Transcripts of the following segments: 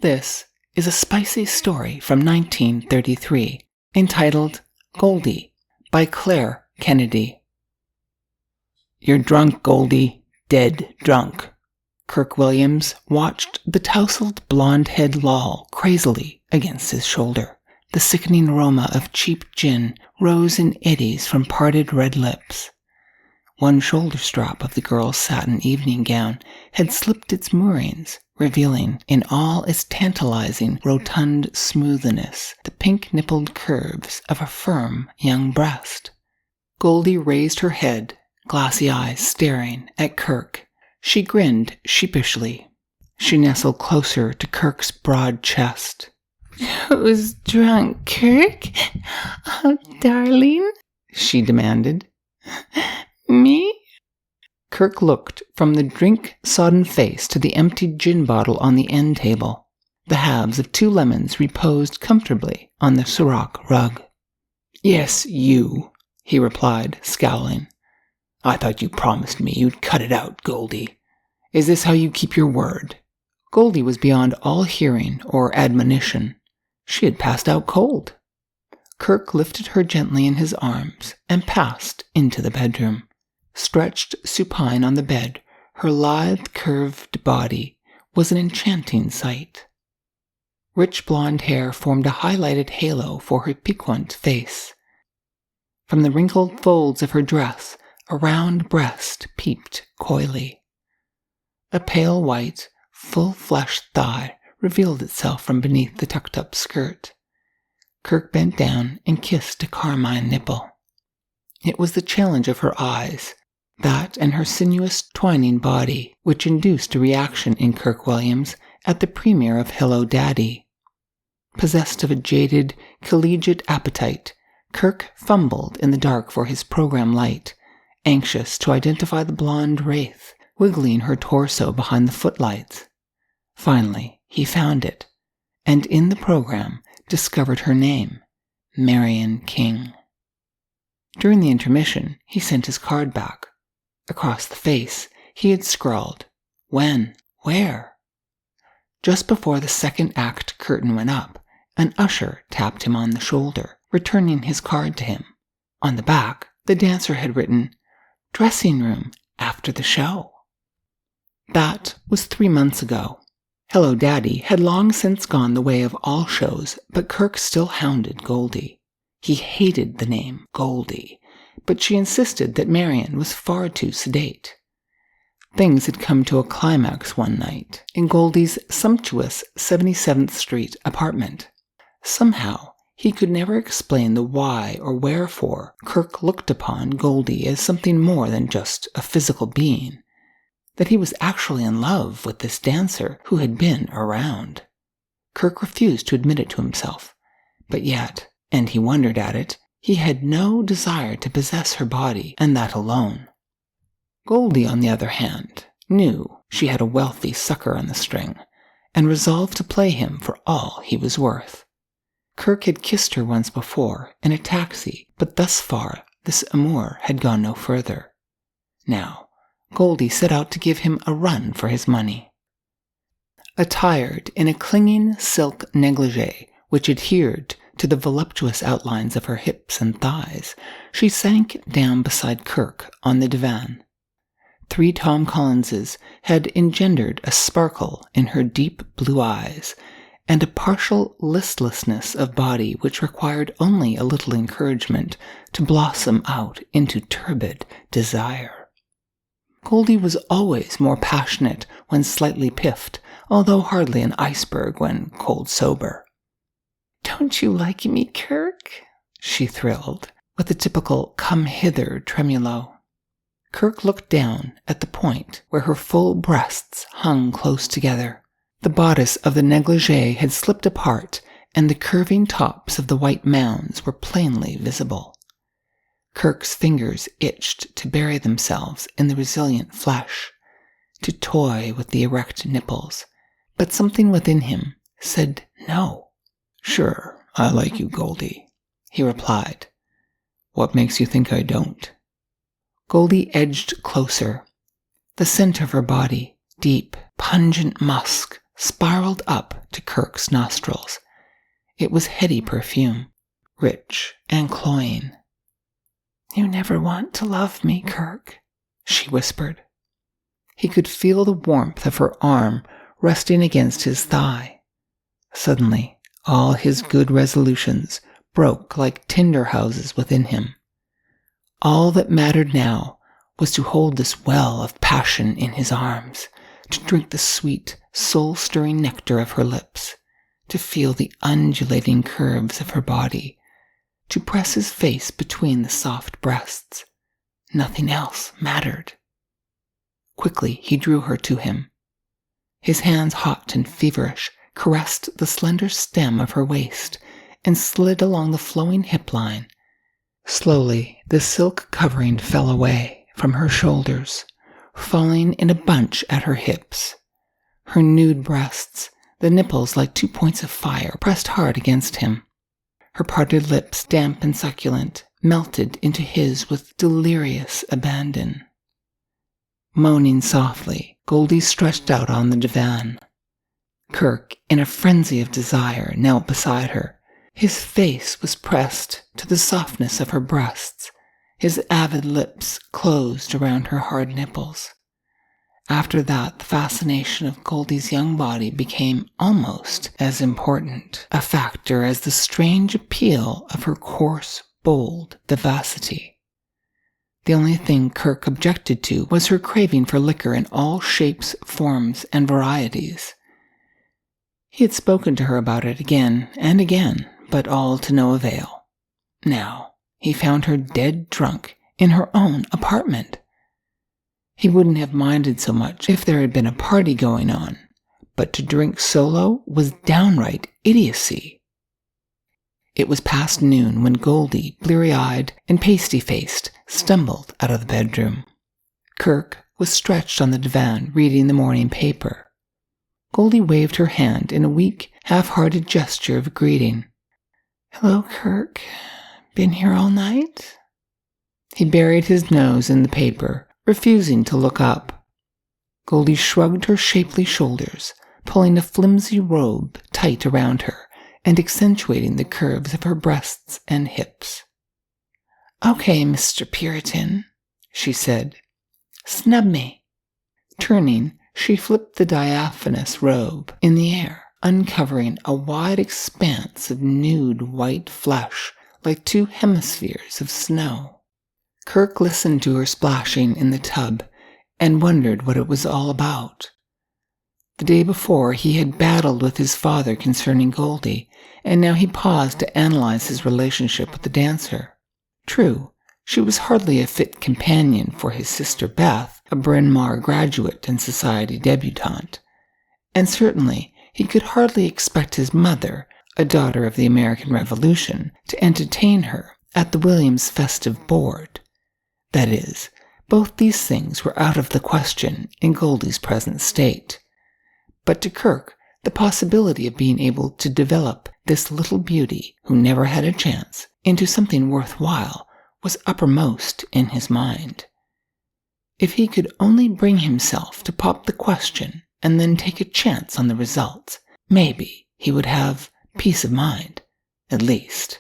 This is a spicy story from 1933 entitled Goldie by Claire Kennedy. "You're drunk, Goldie, dead drunk." Kirk Williams watched the tousled blonde head loll crazily against his shoulder. The sickening aroma of cheap gin rose in eddies from parted red lips. One shoulder strap of the girl's satin evening gown had slipped its moorings, revealing in all its tantalizing rotund smoothness the pink-nippled curves of a firm young breast. Goldie raised her head, glassy eyes staring at Kirk. She grinned sheepishly. She nestled closer to Kirk's broad chest. "Who's drunk, Kirk? Oh, darling," she demanded. "Me?" Kirk looked from the drink-sodden face to the emptied gin bottle on the end table. The halves of 2 lemons reposed comfortably on the Sirach rug. "Yes, you," he replied, scowling. "I thought you promised me you'd cut it out, Goldie. Is this how you keep your word?" Goldie was beyond all hearing or admonition. She had passed out cold. Kirk lifted her gently in his arms and passed into the bedroom. Stretched supine on the bed, her lithe, curved body was an enchanting sight. Rich blonde hair formed a highlighted halo for her piquant face. From the wrinkled folds of her dress, a round breast peeped coyly. A pale white, full-fleshed thigh revealed itself from beneath the tucked-up skirt. Kirk bent down and kissed a carmine nipple. It was the challenge of her eyes, that and her sinuous, twining body, which induced a reaction in Kirk Williams at the premiere of Hello, Daddy. Possessed of a jaded, collegiate appetite, Kirk fumbled in the dark for his program light, anxious to identify the blonde wraith, wiggling her torso behind the footlights. Finally, he found it, and in the program discovered her name, Marion King. During the intermission, he sent his card back. Across the face, he had scrawled, "When? Where?" Just before the second act curtain went up, an usher tapped him on the shoulder, returning his card to him. On the back, the dancer had written, "Dressing room after the show." That was 3 months ago. Hello, Daddy had long since gone the way of all shows, but Kirk still hounded Goldie. He hated the name Goldie, but she insisted that Marion was far too sedate. Things had come to a climax one night in Goldie's sumptuous 77th Street apartment. Somehow, he could never explain the why or wherefore Kirk looked upon Goldie as something more than just a physical being, that he was actually in love with this dancer who had been around. Kirk refused to admit it to himself, but yet, and he wondered at it, he had no desire to possess her body, and that alone. Goldie, on the other hand, knew she had a wealthy sucker on the string, and resolved to play him for all he was worth. Kirk had kissed her once before, in a taxi, but thus far this amour had gone no further. Now, Goldie set out to give him a run for his money. Attired in a clinging silk negligée which adhered to the voluptuous outlines of her hips and thighs, she sank down beside Kirk on the divan. 3 Tom Collinses had engendered a sparkle in her deep blue eyes, and a partial listlessness of body which required only a little encouragement to blossom out into turbid desire. Goldie was always more passionate when slightly piffed, although hardly an iceberg when cold sober. "Don't you like me, Kirk?" she thrilled, with a typical come-hither tremulo. Kirk looked down at the point where her full breasts hung close together. The bodice of the negligée had slipped apart, and the curving tops of the white mounds were plainly visible. Kirk's fingers itched to bury themselves in the resilient flesh, to toy with the erect nipples, but something within him said no. "Sure, I like you, Goldie," he replied. "What makes you think I don't?" Goldie edged closer. The scent of her body, deep, pungent musk, spiraled up to Kirk. Kirk's nostrils. It was heady perfume, rich and cloying. "You never want to love me, Kirk," she whispered. He could feel the warmth of her arm resting against his thigh. Suddenly, all his good resolutions broke like tinder houses within him. All that mattered now was to hold this well of passion in his arms, to drink the sweet, soul-stirring nectar of her lips, to feel the undulating curves of her body, to press his face between the soft breasts. Nothing else mattered. Quickly he drew her to him. His hands, hot and feverish, caressed the slender stem of her waist and slid along the flowing hip line. Slowly, the silk covering fell away from her shoulders, falling in a bunch at her hips. Her nude breasts, the nipples like 2 points of fire, pressed hard against him. Her parted lips, damp and succulent, melted into his with delirious abandon. Moaning softly, Goldie stretched out on the divan. Kirk, in a frenzy of desire, knelt beside her. His face was pressed to the softness of her breasts, his avid lips closed around her hard nipples. After that, the fascination of Goldie's young body became almost as important a factor as the strange appeal of her coarse, bold vivacity. The only thing Kirk objected to was her craving for liquor in all shapes, forms, and varieties. He had spoken to her about it again and again, but all to no avail. Now, he found her dead drunk in her own apartment. He wouldn't have minded so much if there had been a party going on, but to drink solo was downright idiocy. It was past noon when Goldie, bleary-eyed and pasty-faced, stumbled out of the bedroom. Kirk was stretched on the divan reading the morning paper. Goldie waved her hand in a weak, half-hearted gesture of greeting. "Hello, Kirk. Been here all night?" He buried his nose in the paper, refusing to look up. Goldie shrugged her shapely shoulders, pulling a flimsy robe tight around her and accentuating the curves of her breasts and hips. "Okay, Mr. Puritan," she said. "Snub me." Turning, she flipped the diaphanous robe in the air, uncovering a wide expanse of nude white flesh like 2 hemispheres of snow. Kirk listened to her splashing in the tub and wondered what it was all about. The day before, he had battled with his father concerning Goldie, and now he paused to analyze his relationship with the dancer. True, she was hardly a fit companion for his sister Beth, a Bryn Mawr graduate and society debutante. And certainly he could hardly expect his mother, a daughter of the American Revolution, to entertain her at the Williams festive board. That is, both these things were out of the question in Goldie's present state. But to Kirk, the possibility of being able to develop this little beauty, who never had a chance, into something worthwhile was uppermost in his mind. If he could only bring himself to pop the question and then take a chance on the results, maybe he would have peace of mind, at least.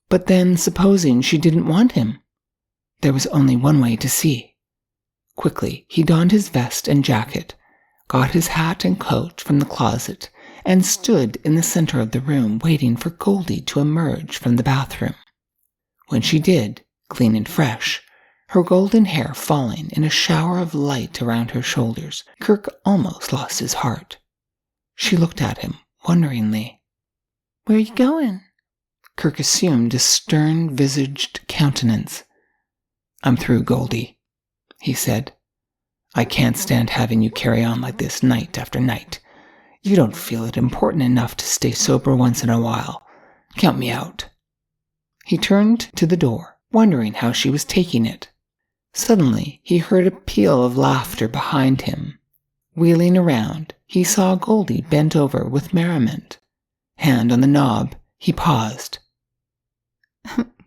But then, supposing she didn't want him? There was only one way to see. Quickly, he donned his vest and jacket, got his hat and coat from the closet, and stood in the center of the room waiting for Goldie to emerge from the bathroom. When she did, clean and fresh, her golden hair falling in a shower of light around her shoulders, Kirk almost lost his heart. She looked at him wonderingly. "Where are you going?" Kirk assumed a stern-visaged countenance. "I'm through, Goldie," he said. "I can't stand having you carry on like this night after night. You don't feel it important enough to stay sober once in a while. Count me out." He turned to the door, wondering how she was taking it. Suddenly, he heard a peal of laughter behind him. Wheeling around, he saw Goldie bent over with merriment. Hand on the knob, he paused.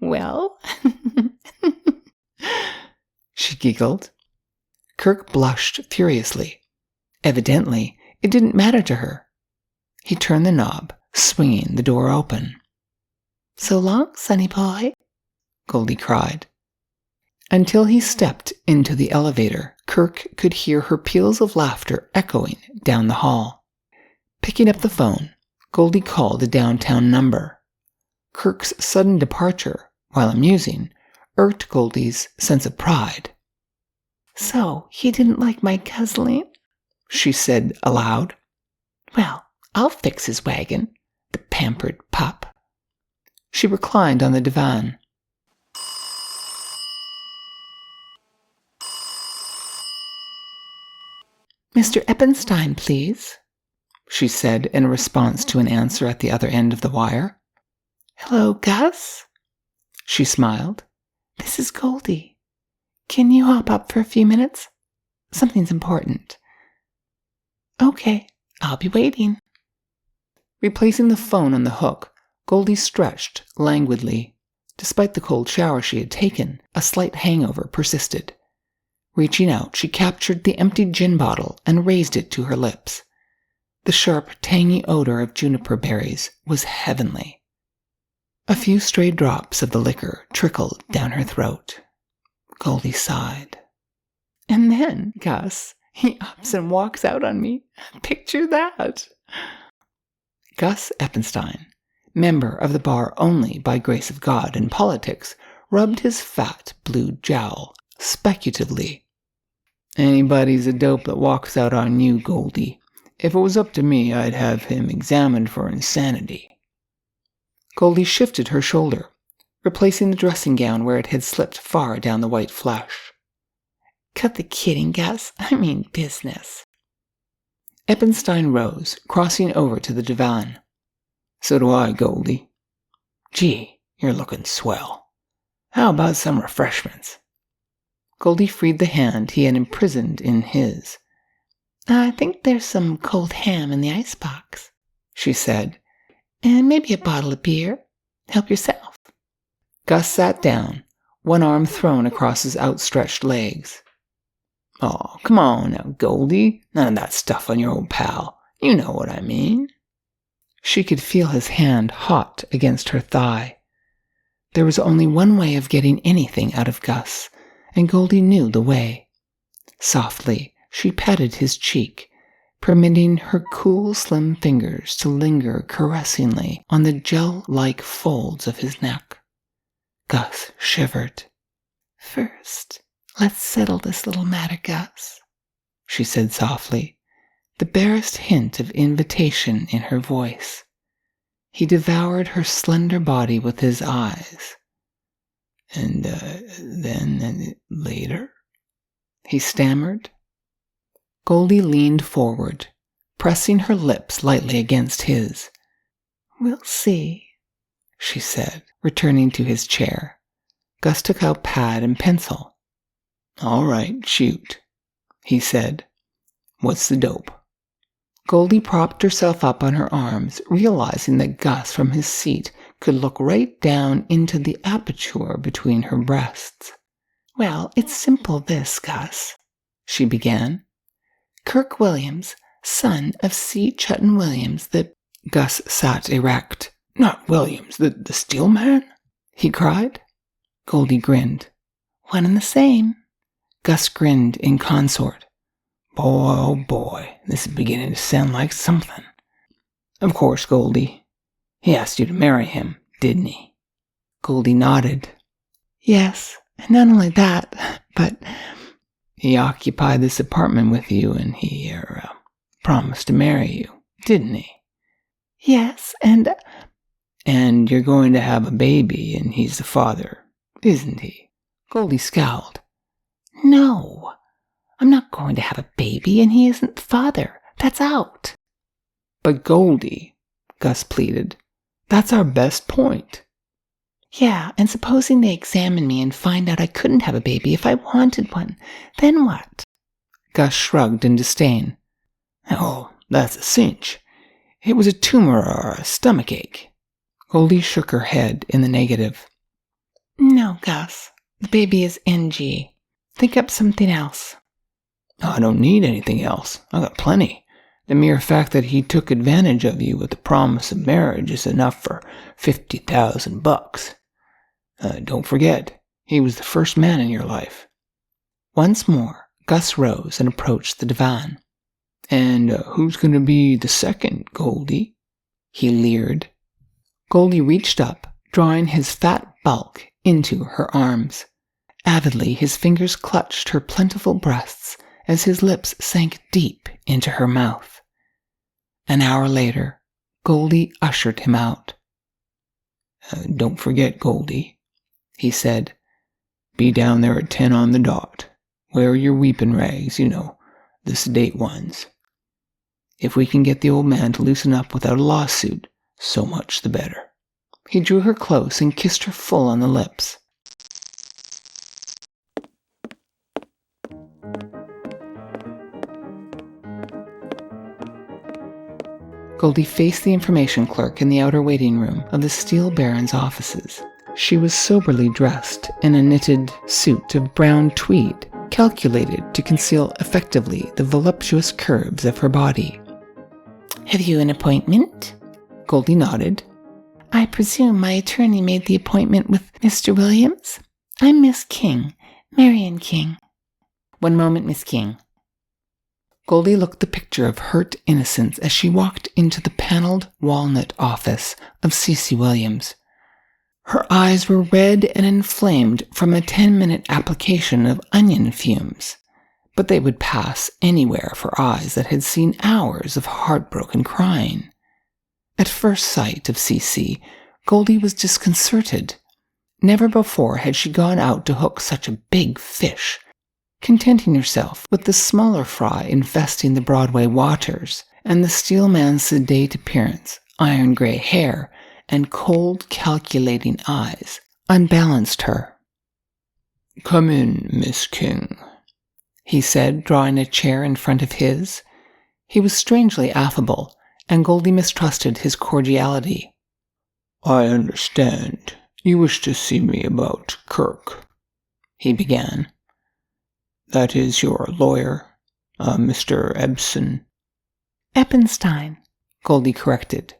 "Well?" she giggled. Kirk blushed furiously. Evidently, it didn't matter to her. He turned the knob, swinging the door open. "So long, sonny boy," Goldie cried. Until he stepped into the elevator, Kirk could hear her peals of laughter echoing down the hall. Picking up the phone, Goldie called a downtown number. Kirk's sudden departure, while amusing, irked Goldie's sense of pride. "So, he didn't like my guzzling?" she said aloud. "Well, I'll fix his wagon, the pampered pup." She reclined on the divan. "Mr. Eppenstein, please," she said in response to an answer at the other end of the wire. "Hello, Gus?" She smiled. "This is Goldie. Can you hop up for a few minutes? Something's important." "Okay, I'll be waiting." Replacing the phone on the hook, Goldie stretched languidly. Despite the cold shower she had taken, a slight hangover persisted. Reaching out, she captured the empty gin bottle and raised it to her lips. The sharp, tangy odor of juniper berries was heavenly. A few stray drops of the liquor trickled down her throat. Goldie sighed. "And then, Gus, he ups and walks out on me. Picture that." Gus Eppenstein, member of the bar only by grace of God and politics, rubbed his fat blue jowl speculatively. "Anybody's a dope that walks out on you, Goldie. If it was up to me, I'd have him examined for insanity." Goldie shifted her shoulder, replacing the dressing gown where it had slipped far down the white flesh. "Cut the kidding, Gus. I mean business." Eppenstein rose, crossing over to the divan. "So do I, Goldie. Gee, you're looking swell. How about some refreshments?" Goldie freed the hand he had imprisoned in his. "I think there's some cold ham in the icebox," she said. "And maybe a bottle of beer. Help yourself." Gus sat down, one arm thrown across his outstretched legs. "Oh, come on now, Goldie. None of that stuff on your old pal. You know what I mean." She could feel his hand hot against her thigh. There was only one way of getting anything out of Gus, and Goldie knew the way. Softly, she patted his cheek, permitting her cool, slim fingers to linger caressingly on the gel-like folds of his neck. Gus shivered. "First, let's settle this little matter, Gus," she said softly, the barest hint of invitation in her voice. He devoured her slender body with his eyes. "And then later?" he stammered. Goldie leaned forward, pressing her lips lightly against his. "We'll see," she said, returning to his chair. Gus took out pad and pencil. "All right, shoot," he said. "What's the dope?" Goldie propped herself up on her arms, realizing that Gus from his seat could look right down into the aperture between her breasts. "Well, it's simple this, Gus," she began. "Kirk Williams, son of C. Chutton Williams, the—" Gus sat erect. "Not Williams, the steel man?" he cried. Goldie grinned. "One and the same." Gus grinned in consort. "Boy, oh boy, this is beginning to sound like something. Of course, Goldie. He asked you to marry him, didn't he?" Goldie nodded. "Yes, and not only that, but—" "He occupied this apartment with you, and he promised to marry you, didn't he?" "Yes, and—" "And you're going to have a baby, and he's the father, isn't he?" Goldie scowled. "No, I'm not going to have a baby, and he isn't the father. That's out." "But Goldie," Gus pleaded, "that's our best point." "Yeah, and supposing they examine me and find out I couldn't have a baby if I wanted one, then what?" Gus shrugged in disdain. "Oh, that's a cinch. It was a tumor or a stomach ache." Goldie shook her head in the negative. "No, Gus, the baby is NG. Think up something else." "I don't need anything else. I got plenty. The mere fact that he took advantage of you with the promise of marriage is enough for $50,000. Don't forget, he was the first man in your life." Once more, Gus rose and approached the divan. "And who's going to be the second, Goldie?" he leered. Goldie reached up, drawing his fat bulk into her arms. Avidly, his fingers clutched her plentiful breasts as his lips sank deep into her mouth. An hour later, Goldie ushered him out. "Don't forget, Goldie," he said. "Be down there at 10 on the dot. Wear your weeping rags, the sedate ones. If we can get the old man to loosen up without a lawsuit, so much the better." He drew her close and kissed her full on the lips. Goldie faced the information clerk in the outer waiting room of the Steel Baron's offices. She was soberly dressed in a knitted suit of brown tweed, calculated to conceal effectively the voluptuous curves of her body. "Have you an appointment?" Goldie nodded. "I presume my attorney made the appointment with Mr. Williams? I'm Miss King, Marion King." "One moment, Miss King." Goldie looked the picture of hurt innocence as she walked into the paneled walnut office of C.C. Williams. Her eyes were red and inflamed from a 10-minute application of onion fumes, but they would pass anywhere for eyes that had seen hours of heartbroken crying. At first sight of C.C., Goldie was disconcerted. Never before had she gone out to hook such a big fish, contenting herself with the smaller fry infesting the Broadway waters, and the steelman's sedate appearance, iron-gray hair, and cold, calculating eyes unbalanced her. "Come in, Miss King," he said, drawing a chair in front of his. He was strangely affable, and Goldie mistrusted his cordiality. "I understand you wish to see me about Kirk," he began. "That is your lawyer, Mr. Ebsen." "Eppenstein," Goldie corrected.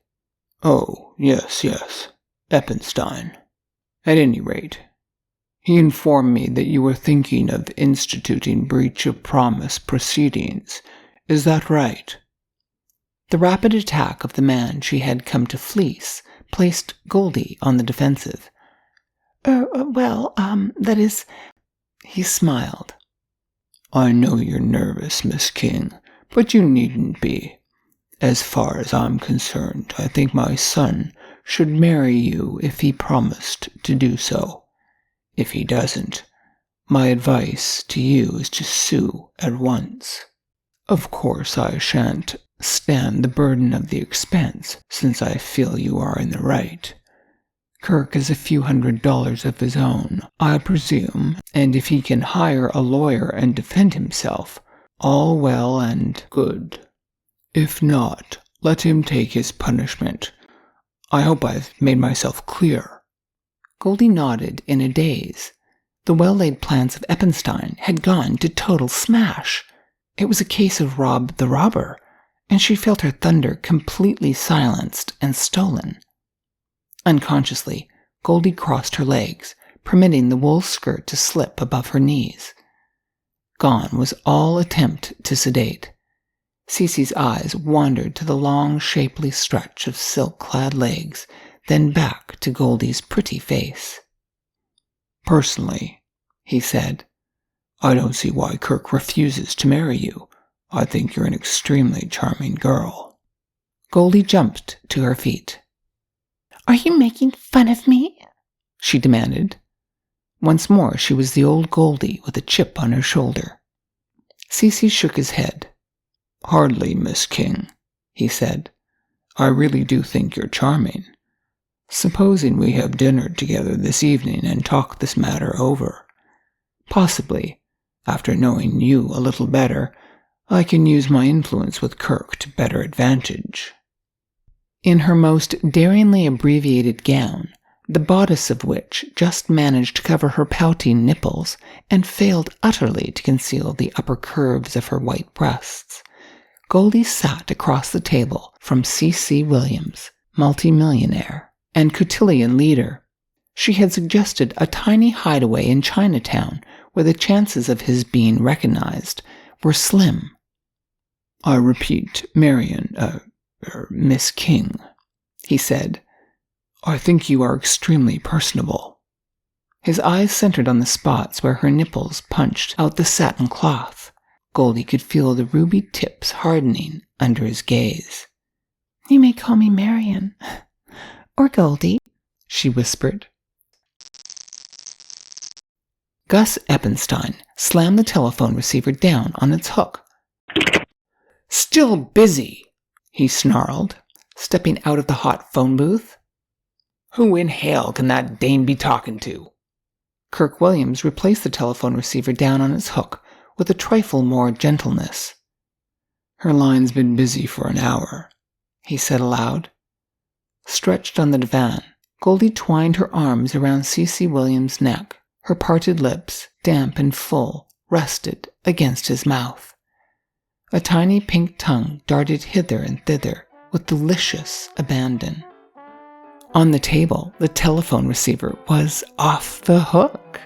"Oh, yes, Eppenstein. At any rate, he informed me that you were thinking of instituting breach of promise proceedings. Is that right?" The rapid attack of the man she had come to fleece placed Goldie on the defensive. That is—" He smiled. "I know you're nervous, Miss King, but you needn't be. As far as I'm concerned, I think my son should marry you if he promised to do so. If he doesn't, my advice to you is to sue at once. Of course, I shan't stand the burden of the expense, since I feel you are in the right. Kirk has a few $100s of his own, I presume, and if he can hire a lawyer and defend himself, all well and good. If not, let him take his punishment. I hope I've made myself clear." Goldie nodded in a daze. The well-laid plans of Eppenstein had gone to total smash. It was a case of Rob the Robber, and she felt her thunder completely silenced and stolen. Unconsciously, Goldie crossed her legs, permitting the wool skirt to slip above her knees. Gone was all attempt to sedate. Cece's eyes wandered to the long, shapely stretch of silk-clad legs, then back to Goldie's pretty face. "Personally," he said, "I don't see why Kirk refuses to marry you. I think you're an extremely charming girl." Goldie jumped to her feet. "Are you making fun of me?" she demanded. Once more she was the old Goldie with a chip on her shoulder. Cece shook his head. "Hardly, Miss King," he said. "I really do think you're charming. Supposing we have dinner together this evening and talk this matter over. Possibly, after knowing you a little better, I can use my influence with Kirk to better advantage." In her most daringly abbreviated gown, the bodice of which just managed to cover her pouting nipples and failed utterly to conceal the upper curves of her white breasts, Goldie sat across the table from C.C. Williams, multimillionaire and cotillion leader. She had suggested a tiny hideaway in Chinatown where the chances of his being recognized were slim. "I repeat, Marion, Miss King," he said. "I think you are extremely personable." His eyes centered on the spots where her nipples punched out the satin cloth. Goldie could feel the ruby tips hardening under his gaze. "You may call me Marion, or Goldie," she whispered. Gus Eppenstein slammed the telephone receiver down on its hook. "Still busy," he snarled, stepping out of the hot phone booth. "Who in hell can that dame be talking to?" Kirk Williams replaced the telephone receiver down on its hook with a trifle more gentleness. "Her line's been busy for an hour," he said aloud. Stretched on the divan, Goldie twined her arms around C.C. Williams' neck. Her parted lips, damp and full, rested against his mouth. A tiny pink tongue darted hither and thither with delicious abandon. On the table, the telephone receiver was off the hook.